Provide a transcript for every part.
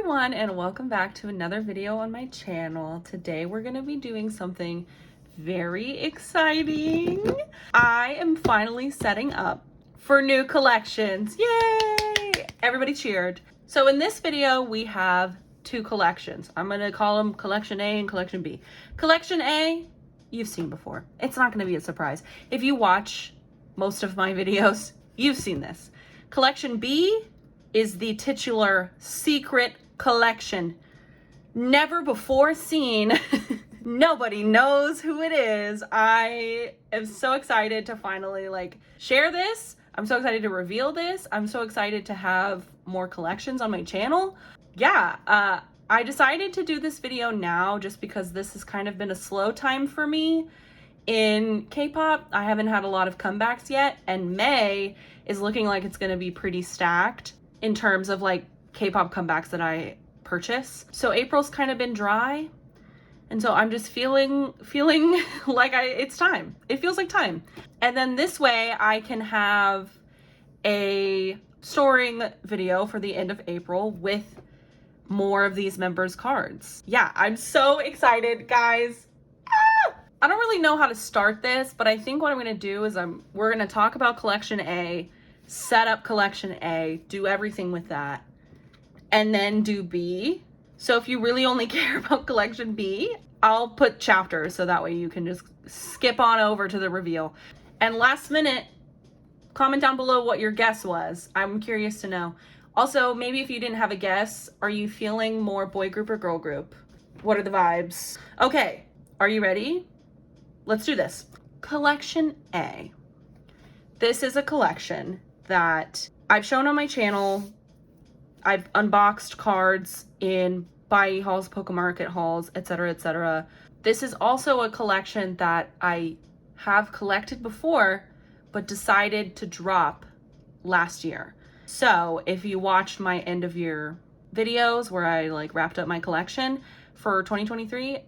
everyone, and welcome back to another video on my channel. Today we're going to be doing something very exciting. I am finally setting up for new collections. Yay! Everybody cheered. So in this video we have two collections. I'm going to call them Collection A and Collection B. Collection A, you've seen before. It's not going to be a surprise. If you watch most of my videos, you've seen this. Collection B is the titular secret collection. Never before seen. Nobody knows who it is. I am so excited to finally share this. I'm so excited to reveal this. I'm so excited to have more collections on my channel. Yeah, I decided to do this video now just because this has kind of been a slow time for me in K-pop. I haven't had a lot of comebacks yet, and May is looking like it's going to be pretty stacked in terms of K-pop comebacks that I purchase. So April's kind of been dry, and so I'm just feeling like it's time. It feels like time. And then this way I can have a storing video for the end of April with more of these members' cards. Yeah, I'm so excited, guys. I don't really know how to start this, but I think what I'm going to do is we're going to talk about Collection A, set up Collection A, do everything with that, and then do B. So if you really only care about Collection B, I'll put chapters so that way you can just skip on over to the reveal. And last minute, comment down below what your guess was. I'm curious to know. Also, maybe if you didn't have a guess, are you feeling more boy group or girl group? What are the vibes? Okay, are you ready? Let's do this. Collection A. This is a collection that I've shown on my channel. I've unboxed cards in buy hauls, Pokemarket hauls, etc., etc. This is also a collection that I have collected before, but decided to drop last year. So if you watched my end of year videos where I wrapped up my collection for 2023,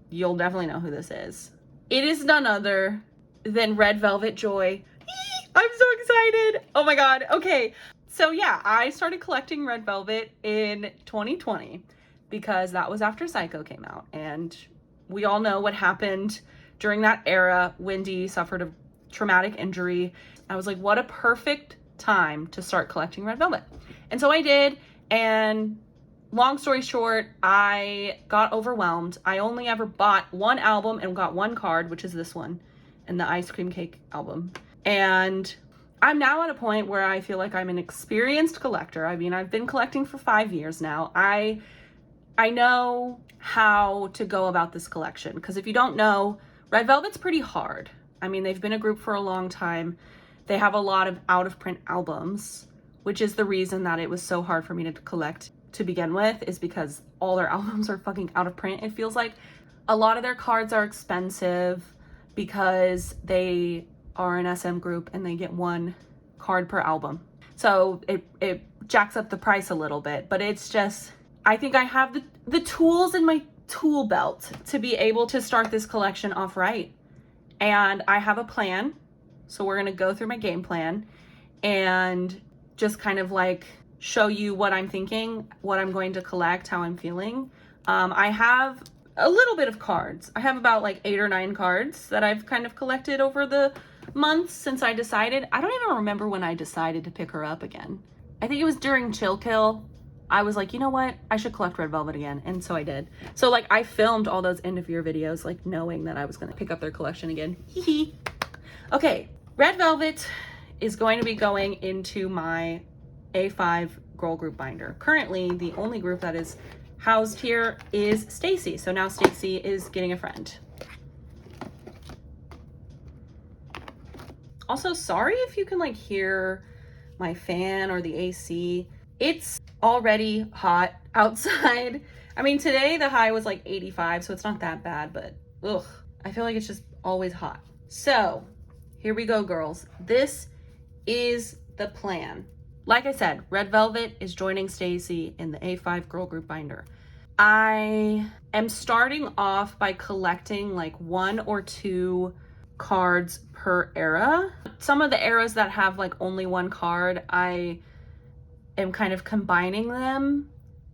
you'll definitely know who this is. It is none other than Red Velvet Joy. I'm so excited. Oh my god. Okay. So yeah, I started collecting Red Velvet in 2020 because that was after Psycho came out. And we all know what happened during that era. Wendy suffered a traumatic injury. I was like, what a perfect time to start collecting Red Velvet. And so I did. And long story short, I got overwhelmed. I only ever bought one album and got one card, which is this one, and the Ice Cream Cake album. And I'm now at a point where I feel like I'm an experienced collector. I mean, I've been collecting for 5 years now. I know how to go about this collection, because if you don't know, Red Velvet's pretty hard. I mean, they've been a group for a long time. They have a lot of out-of-print albums, which is the reason that it was so hard for me to collect to begin with, is because all their albums are fucking out of print. It feels like a lot of their cards are expensive because they are an SM group and they get one card per album. So it jacks up the price a little bit, but it's just, I think I have the tools in my tool belt to be able to start this collection off right. And I have a plan. So we're going to go through my game plan and just kind of show you what I'm thinking, what I'm going to collect, how I'm feeling. I have a little bit of cards. I have about 8 or 9 cards that I've kind of collected over the months since I decided. I don't even remember when I decided to pick her up again. I think it was during Chill Kill. I was like, you know what? I should collect Red Velvet again. And so I did. So I filmed all those end of year videos, knowing that I was going to pick up their collection again. Hee. Okay. Red Velvet is going to be going into my A5 girl group binder. Currently, the only group that is housed here is Stacy. So now Stacy is getting a friend. Also, sorry if you can hear my fan or the AC. It's already hot outside. I mean, today the high was 85, so it's not that bad, but ugh, I feel like it's just always hot. So here we go, girls. This is the plan. Like I said, Red Velvet is joining Stacy in the A5 girl group binder. I am starting off by collecting 1 or 2 cards per era. Some of the eras that have only one card, I am kind of combining them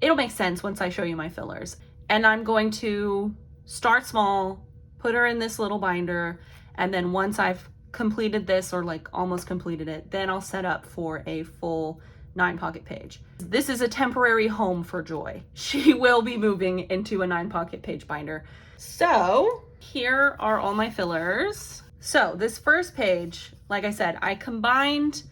it'll make sense once I show you my fillers. And I'm going to start small, put her in this little binder, and then once I've completed this, or like almost completed it, then I'll set up for a full 9 pocket page. This is a temporary home for Joy. She will be moving into a 9 pocket page binder. So here are all my fillers. So this first page, like I said, I combined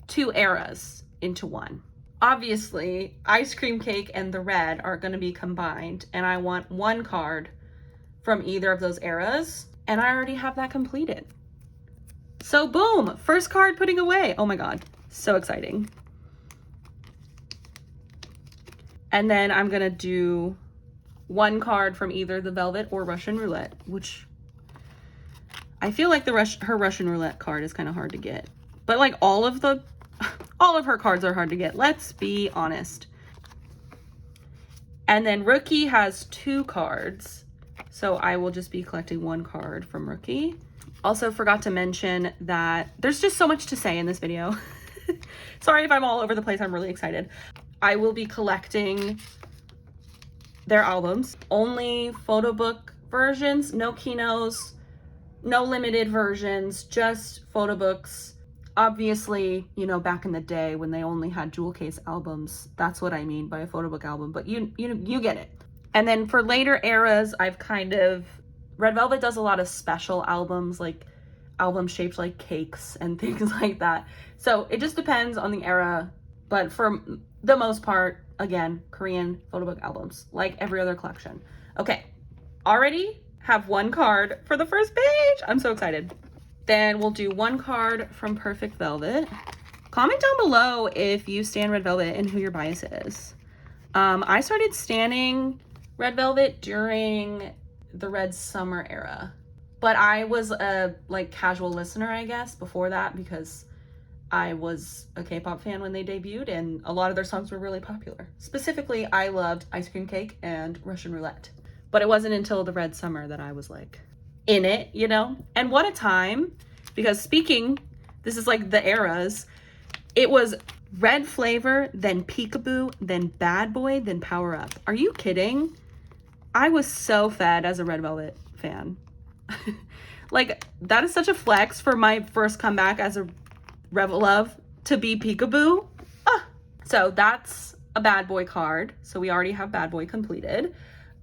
2 eras into one. Obviously, Ice Cream Cake and the red are going to be combined, and I want 1 card from either of those eras, and I already have that completed. So boom, first card putting away. Oh my God, so exciting. And then I'm gonna do 1 card from either the Velvet or Russian Roulette, which I feel like her Russian Roulette card is kind of hard to get. But like all of her cards are hard to get, let's be honest. And then Rookie has 2 cards, so I will just be collecting 1 card from Rookie. Also forgot to mention that there's just so much to say in this video. Sorry if I'm all over the place, I'm really excited. I will be collecting their albums, only photo book versions, no Kinos, no limited versions, just photo books. Obviously, you know, back in the day when they only had jewel case albums, that's what I mean by a photo book album, but you get it. And then for later eras, I've kind of, Red Velvet does a lot of special albums, like albums shaped like cakes and things like that. So it just depends on the era, but for the most part, again, Korean photo book albums, like every other collection. Okay, already have 1 card for the first page. I'm so excited. Then we'll do 1 card from Perfect Velvet. Comment down below if you stan Red Velvet and who your bias is. I started standing Red Velvet during the Red Summer era, but I was a like casual listener, I guess, before that, because I was a K-pop fan when they debuted and a lot of their songs were really popular. Specifically, I loved Ice Cream Cake and Russian Roulette, but it wasn't until the Red Summer that I was like in it, you know? And what a time, because speaking, this is like the eras, it was Red Flavor, then Peekaboo, then Bad Boy, then Power Up. Are you kidding? I was so fed as a Red Velvet fan. Like, that is such a flex for my first comeback as a Rebel Love to be Peekaboo. So that's a Bad Boy card. So we already have Bad Boy completed.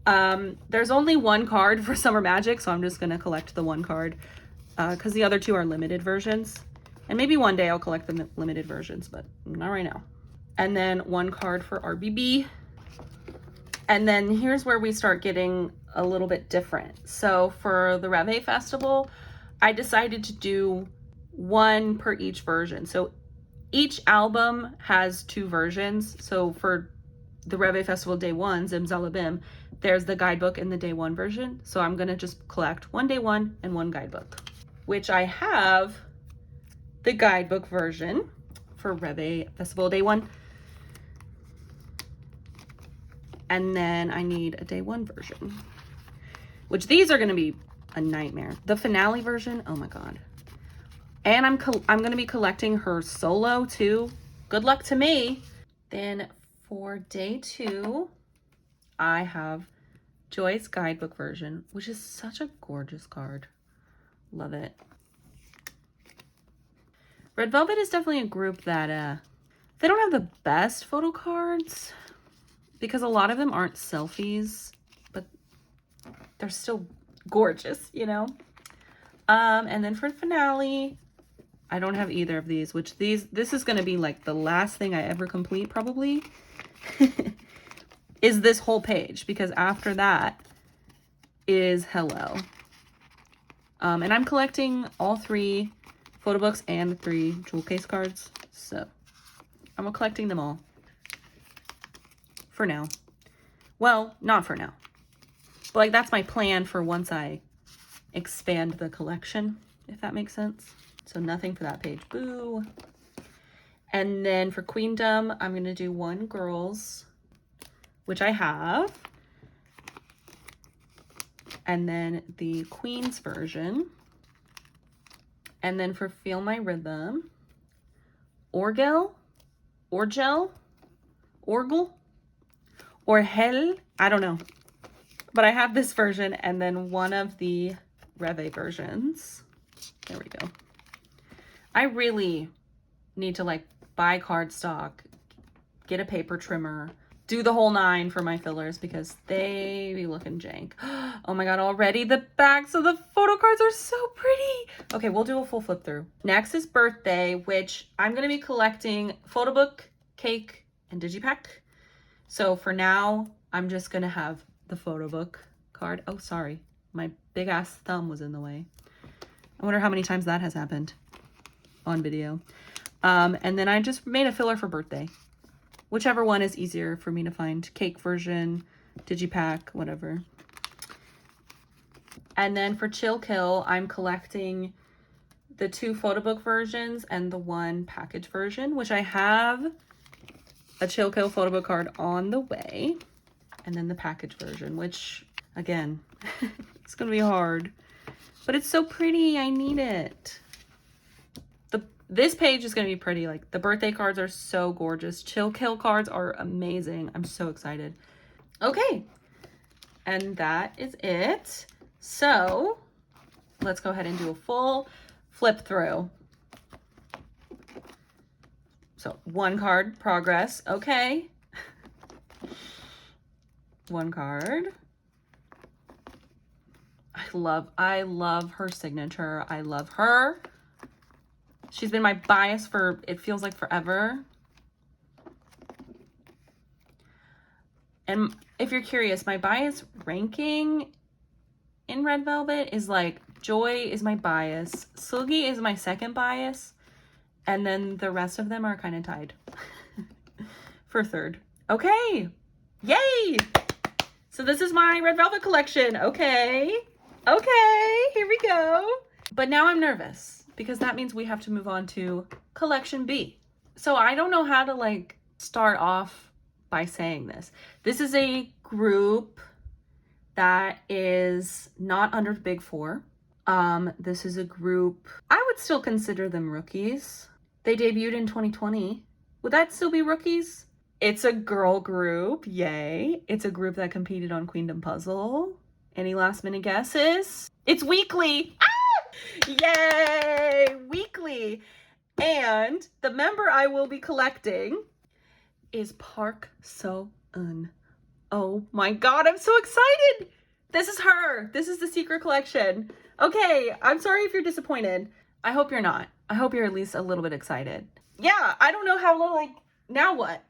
There's only 1 card for Summer Magic, so I'm just gonna collect the 1 card because the other 2 are limited versions. And maybe one day I'll collect the limited versions, but not right now. And then 1 card for RBB. And then here's where we start getting a little bit different. So for the Reve Festival, I decided to do 1 per each version. So each album has 2 versions. So for the Reve Festival Day 1, Zimzalabim, there's the guidebook and the Day 1 version. So I'm gonna just collect 1 Day 1 and 1 guidebook, which I have the guidebook version for Reve Festival Day 1. And then I need a Day 1 version, which these are gonna be a nightmare. The finale version, oh my God. And I'm gonna be collecting her solo too. Good luck to me. Then for Day 2, I have Joy's guidebook version, which is such a gorgeous card. Love it. Red Velvet is definitely a group that they don't have the best photo cards because a lot of them aren't selfies, but they're still gorgeous, you know? And then for finale, I don't have either of these, which this is gonna be like the last thing I ever complete probably, is this whole page, because after that is Hello. And I'm collecting all 3 photo books and the 3 jewel case cards, so I'm collecting them all. For now. Well, not for now. But like that's my plan for once I expand the collection, if that makes sense. So nothing for that page. Boo. And then for Queendom, I'm going to do 1 girls, which I have. And then the Queen's version. And then for Feel My Rhythm, Orgel, or Hell. I don't know. But I have this version and then one of the Reve versions. There we go. I really need to like buy cardstock, get a paper trimmer, do the whole 9 for my fillers because they be looking jank. Oh my god, already the backs of the photo cards are so pretty. Okay, we'll do a full flip through. Next is birthday, which I'm going to be collecting photo book, cake, and digipack. So for now, I'm just going to have the photo book card. Oh, sorry. My big ass thumb was in the way. I wonder how many times that has happened on video. And then I just made a filler for birthday. Whichever one is easier for me to find. Cake version, digipack, whatever. And then for Chill Kill, I'm collecting the 2 photo book versions and the 1 package version, which I have a Chill Kill photo book card on the way. And then the package version, which, again, it's going to be hard. But it's so pretty. I need it. This page is going to be pretty. Like, the birthday cards are so gorgeous. Chill Kill cards are amazing. I'm so excited. Okay. And that is it. So, let's go ahead and do a full flip through. So, 1 card, progress. Okay. 1 card. I love her signature. I love her. She's been my bias for, it feels like forever. And if you're curious, my bias ranking in Red Velvet is like, Joy is my bias, Sulgi is my second bias, and then the rest of them are kind of tied for 3rd. Okay, yay! So this is my Red Velvet collection. Okay, here we go. But now I'm nervous, because that means we have to move on to collection B. So I don't know how to like start off by saying this. This is a group that is not under the big 4. This is a group, I would still consider them rookies. They debuted in 2020. Would that still be rookies? It's a girl group, yay. It's a group that competed on Queendom Puzzle. Any last minute guesses? It's Weekly. Yay! Weekly. And the member I will be collecting is Park So-eun. Oh my god, I'm so excited! This is her. This is the secret collection. Okay, I'm sorry if you're disappointed. I hope you're not. I hope you're at least a little bit excited. Yeah, I don't know how, like, now what?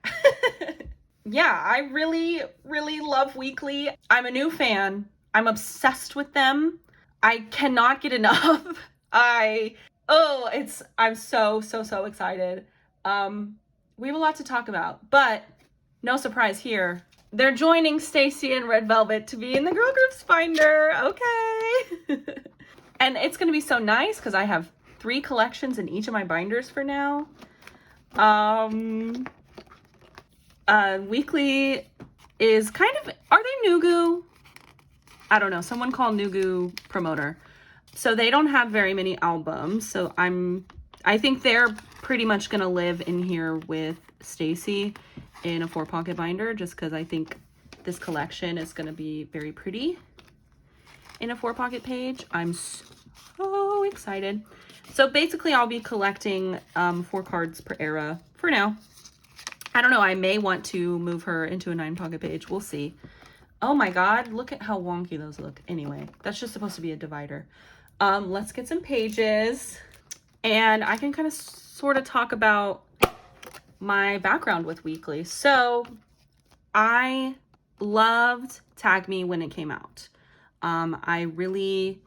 Yeah, I really, really love Weekly. I'm a new fan. I'm obsessed with them. I cannot get enough. I'm so excited. We have a lot to talk about, but no surprise here. They're joining Stacy and Red Velvet to be in the Girl Groups Finder. Okay. And it's going to be so nice because I have 3 collections in each of my binders for now. Weekly is kind of, are they Nugu? I don't know. Someone called Nugu promoter. So they don't have very many albums. So I think they're pretty much going to live in here with Stacy in a 4-pocket binder, just because I think this collection is going to be very pretty in a 4-pocket page. I'm so excited. So basically I'll be collecting 4 cards per era for now. I don't know. I may want to move her into a 9-pocket page. We'll see. Oh my god, look at how wonky those look. Anyway, that's just supposed to be a divider. Let's get some pages. And I can kind of sort of talk about my background with Weekly. So I loved Tag Me when it came out. I really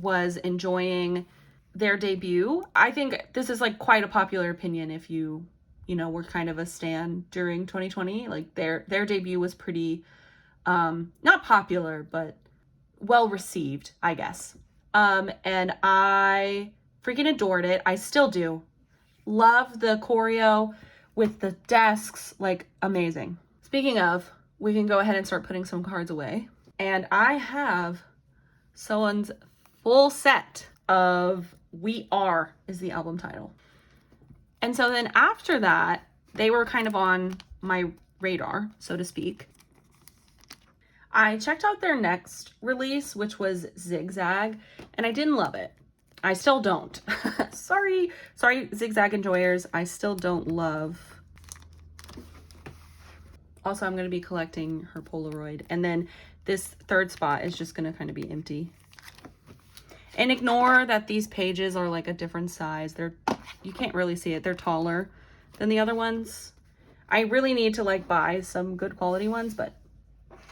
was enjoying their debut. I think this is like quite a popular opinion if you know, were kind of a stan during 2020. Like their debut was pretty, not popular, but well received, I guess. And I freaking adored it. I still do. Love the choreo with the desks, like amazing. Speaking of, we can go ahead and start putting some cards away. And I have Someone's full set of We Are is the album title. And so then after that, they were kind of on my radar, so to speak. I checked out their next release, which was Zigzag, and I didn't love it. I still don't. Sorry, Zigzag enjoyers. I still don't love. Also, I'm going to be collecting her Polaroid. And then this third spot is just going to kind of be empty. And ignore that these pages are like a different size. You can't really see it. They're taller than the other ones. I really need to like buy some good quality ones, but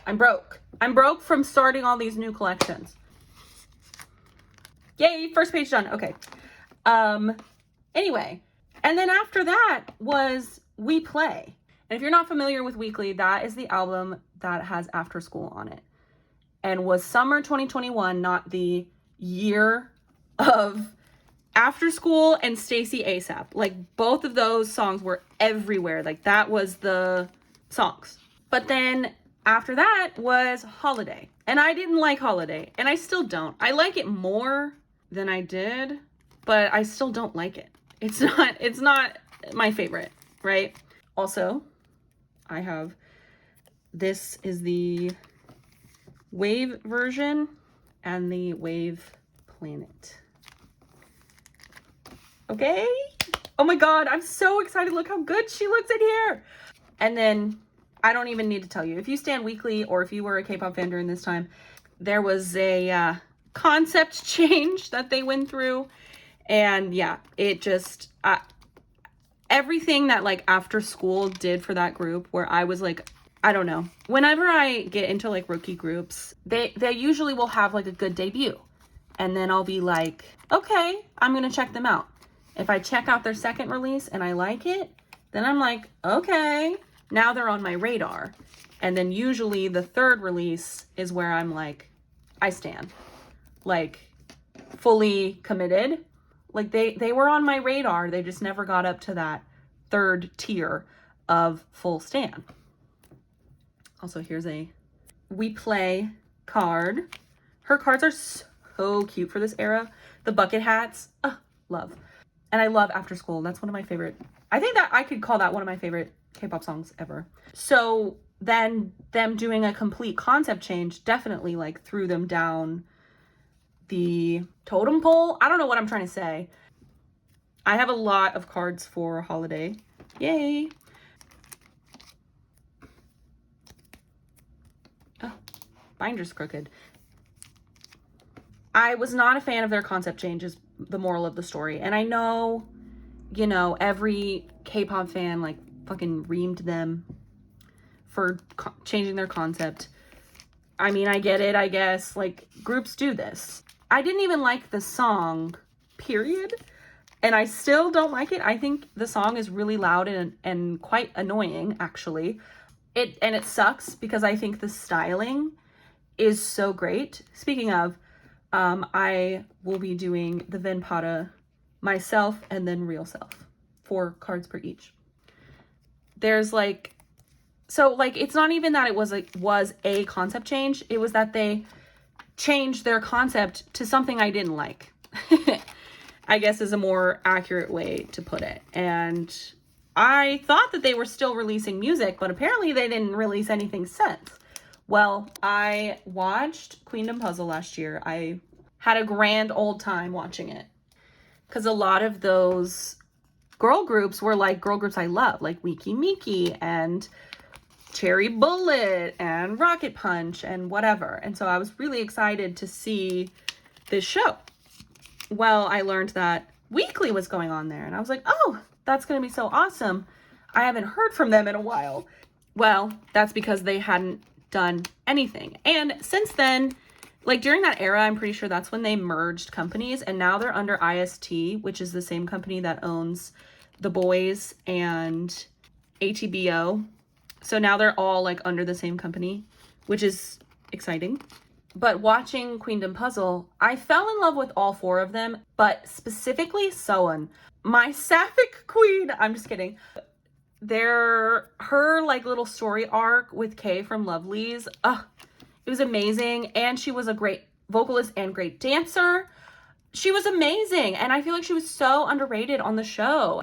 I'm broke. I'm broke from starting all these new collections. Yay, first page done. Okay. Anyway, and then after that was We Play. And if you're not familiar with Weekly, that is the album that has After School on it. And was summer 2021, not the year of After School and Stacy ASAP. Like both of those songs were everywhere. Like that was the songs. But then after that was Holiday. And I didn't like Holiday. And I still don't. I like it more than I did, but I still don't like it. It's not my favorite, right? Also, I have, this is the Wave version and the Wave Planet. Okay? Oh my God, I'm so excited. Look how good she looks in here. And then I don't even need to tell you, if you stand Weekly or if you were a K-pop fan during this time, there was a concept change that they went through. And yeah, it just, everything that like After School did for that group, where I was like, I don't know. Whenever I get into like rookie groups, they usually will have like a good debut. And then I'll be like, okay, I'm going to check them out. If I check out their second release and I like it, then I'm like, okay, now they're on my radar. And then usually the third release is where I'm like, I stand. Like fully committed. Like they were on my radar. They just never got up to that third tier of full stan. Also, here's a We Play card. Her cards are so cute for this era. The bucket hats, love. And I love After School. That's one of my favorite. I think that I could call that one of my favorite K-pop songs ever. So then them doing a complete concept change definitely like threw them down the totem pole. I don't know what I'm trying to say. I have a lot of cards for Holiday. Yay. Oh, binder's crooked. I was not a fan of their concept changes, the moral of the story. And I know, you know, every K-pop fan like fucking reamed them for changing their concept. I mean, I get it, I guess. Like, groups do this. I didn't even like the song, period. And I still don't like it. I think the song is really loud and quite annoying, actually. It sucks because I think the styling is so great. Speaking of, I will be doing the Venpada myself and then real self. 4 cards per each. There's like, so like, it's not even that it was a concept change. It was that they changed their concept to something I didn't like. I guess is a more accurate way to put it. And I thought that they were still releasing music, but apparently they didn't release anything since. Well, I watched Queendom Puzzle last year. I had a grand old time watching it. Because a lot of those girl groups were like girl groups I love, like Wiki Miki and Cherry Bullet and Rocket Punch and whatever. And so I was really excited to see this show. Well, I learned that Weekly was going on there. And I was like, oh, that's going to be so awesome. I haven't heard from them in a while. Well, that's because they hadn't done anything. And since then, like during that era, I'm pretty sure that's when they merged companies. And now they're under IST, which is the same company that owns The Boys and ATBO. So now they're all like under the same company, which is exciting. But watching Queendom Puzzle, I fell in love with all 4 of them, but specifically Soyeon, my sapphic queen. I'm just kidding. Her like little story arc with Kay from Lovelyz, it was amazing. And she was a great vocalist and great dancer. She was amazing. And I feel like she was so underrated on the show.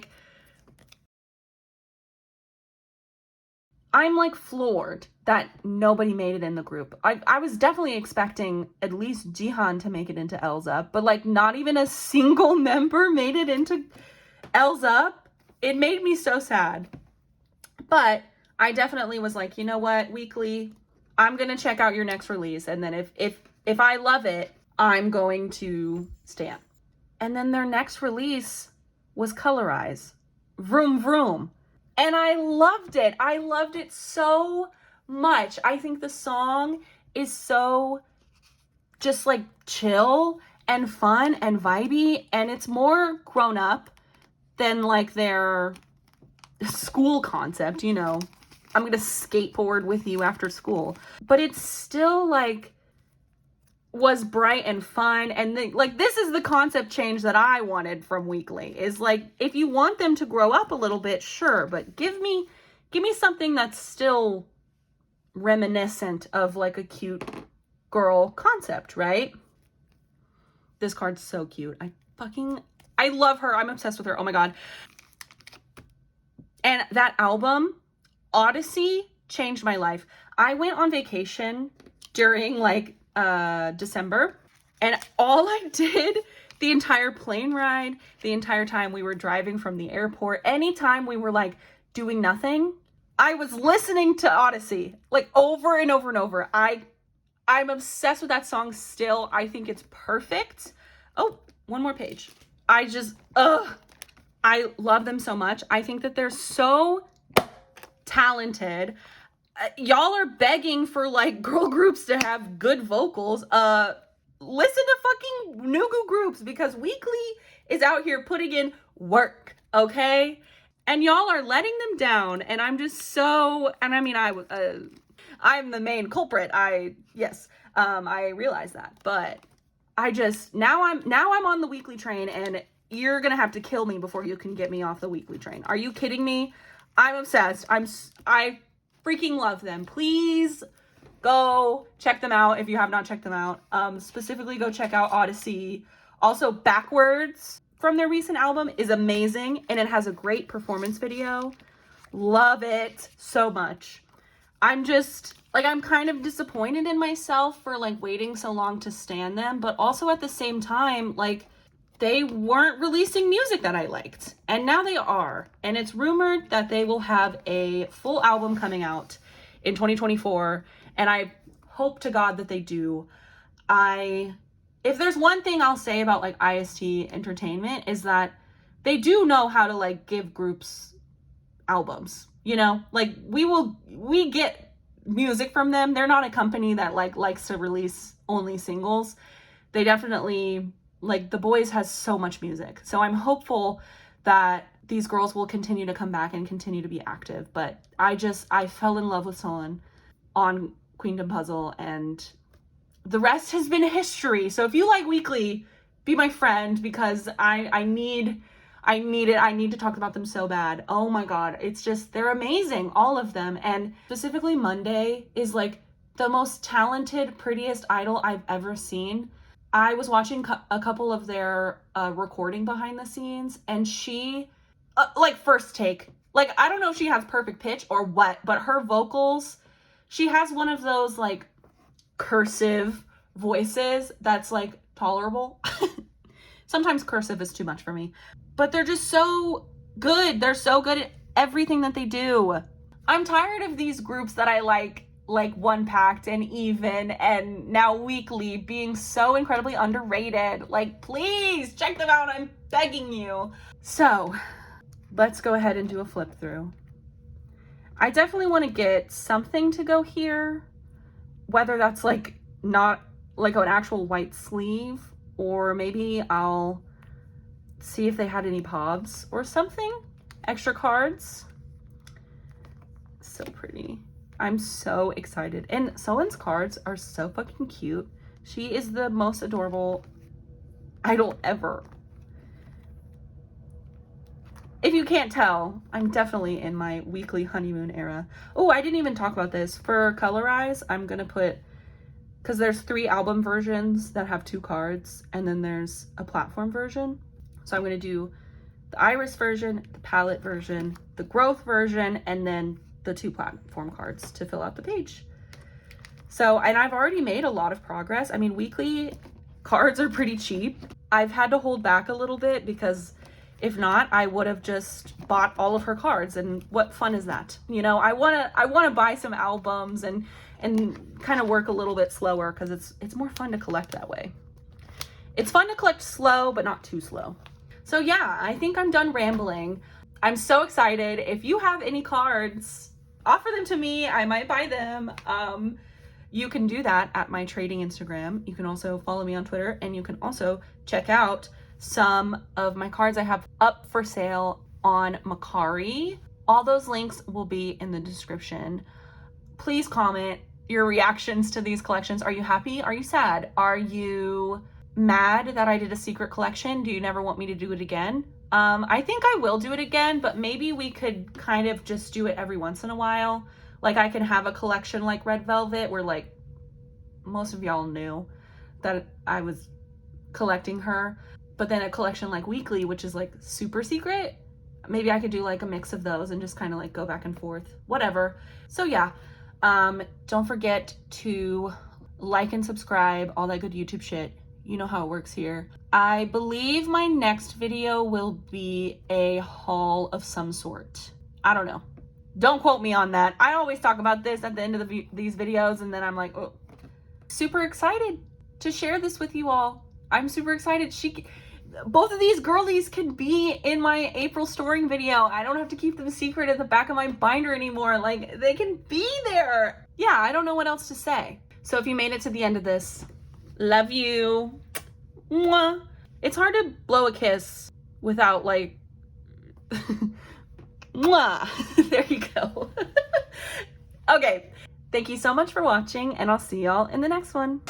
I'm like floored that nobody made it in the group. I was definitely expecting at least Jihan to make it into L's Up, but like not even a single member made it into L's Up. It made me so sad. But I definitely was like, you know what, Weekly, I'm gonna check out your next release, and then if I love it, I'm going to stan. And then their next release was Colorize, Vroom Vroom. And I loved it. I loved it so much. I think the song is so just like chill and fun and vibey, and it's more grown up than like their school concept, you know. I'm gonna skateboard with you after school. But it's still like was bright and fun, and like this is the concept change that I wanted from Weekly, is like, if you want them to grow up a little bit, sure, but give me something that's still reminiscent of like a cute girl concept, right? This card's so cute. I love her. I'm obsessed with her. Oh my god. And that album, Odyssey, changed my life. I went on vacation during like December, and all I did the entire plane ride, the entire time we were driving from the airport, anytime we were like doing nothing, I was listening to Odyssey like over and over and over. I'm obsessed with that song still. I think it's perfect. Oh, one more page. I love them so much. I think that they're so talented. Y'all are begging for like girl groups to have good vocals. Listen to fucking Nugu groups, because Weekly is out here putting in work, okay? And y'all are letting them down, and I'm just so, and I mean, I'm the main culprit. I realize that, but I just, now I'm on the Weekly train, and you're gonna have to kill me before you can get me off the Weekly train. Are you kidding me? I'm obsessed. I freaking love them. Please go check them out if you have not checked them out. Specifically, go check out Odyssey. Also, Backwards from their recent album is amazing, and it has a great performance video. Love it so much. I'm just, like, I'm kind of disappointed in myself for, like, waiting so long to stan them, but also at the same time, like, they weren't releasing music that I liked, and now they are. And it's rumored that they will have a full album coming out in 2024, and I hope to God that they do. If there's one thing I'll say about like IST Entertainment, is that they do know how to like give groups albums, you know? Like we get music from them. They're not a company that like likes to release only singles. They definitely, like, The Boys has so much music. So I'm hopeful that these girls will continue to come back and continue to be active. But I fell in love with Solon on Queendom Puzzle, and the rest has been history. So if you like Weekly, be my friend, because I need it. I need to talk about them so bad. Oh my god, it's just, they're amazing, all of them. And specifically Monday is like the most talented, prettiest idol I've ever seen. I was watching a couple of their recording behind the scenes, and she, like, first take, like, I don't know if she has perfect pitch or what, but her vocals, she has one of those like cursive voices that's like tolerable. Sometimes cursive is too much for me, but they're just so good. They're so good at everything that they do. I'm tired of these groups that I like One Pact and Even and now Weekly being so incredibly underrated. Like, please check them out. I'm begging you. So let's go ahead and do a flip through. I definitely want to get something to go here, whether that's like not like an actual white sleeve, or maybe I'll see if they had any pobs or something, extra cards. So pretty. I'm so excited. And Solon's cards are so fucking cute. She is the most adorable idol ever. If you can't tell, I'm definitely in my Weekly honeymoon era. Oh, I didn't even talk about this. For Colorize, I'm gonna put, because there's 3 album versions that have 2 cards, and then there's a platform version. So I'm gonna do the Iris version, the palette version, the growth version, and then the 2 platform cards to fill out the page. So, and I've already made a lot of progress. I mean, weekly cards are pretty cheap. I've had to hold back a little bit because if not, I would have just bought all of her cards, and what fun is that? You know, I wanna buy some albums and kind of work a little bit slower because it's more fun to collect that way. It's fun to collect slow, but not too slow. So yeah, I think I'm done rambling. I'm so excited. If you have any cards, offer them to me. I might buy them. You can do that at my trading Instagram. You can also follow me on Twitter, and you can also check out some of my cards I have up for sale on Mercari. All those links will be in the description. Please comment your reactions to these collections. Are you happy? Are you sad? Are you mad that I did a secret collection? Do you never want me to do it again? I think I will do it again, but maybe we could kind of just do it every once in a while. Like I can have a collection like Red Velvet where like most of y'all knew that I was collecting her, but then a collection like Weekly, which is like super secret. Maybe I could do like a mix of those and just kind of like go back and forth, whatever. So yeah, don't forget to like and subscribe, all that good YouTube shit. You know how it works here. I believe my next video will be a haul of some sort. I don't know. Don't quote me on that. I always talk about this at the end of these videos, and then I'm like, oh. Super excited to share this with you all. I'm super excited. Both of these girlies can be in my April storing video. I don't have to keep them secret at the back of my binder anymore. Like, they can be there. Yeah, I don't know what else to say. So if you made it to the end of this, love you. Mwah. It's hard to blow a kiss without like, mwah. There you go. Okay, thank you so much for watching, and I'll see y'all in the next one.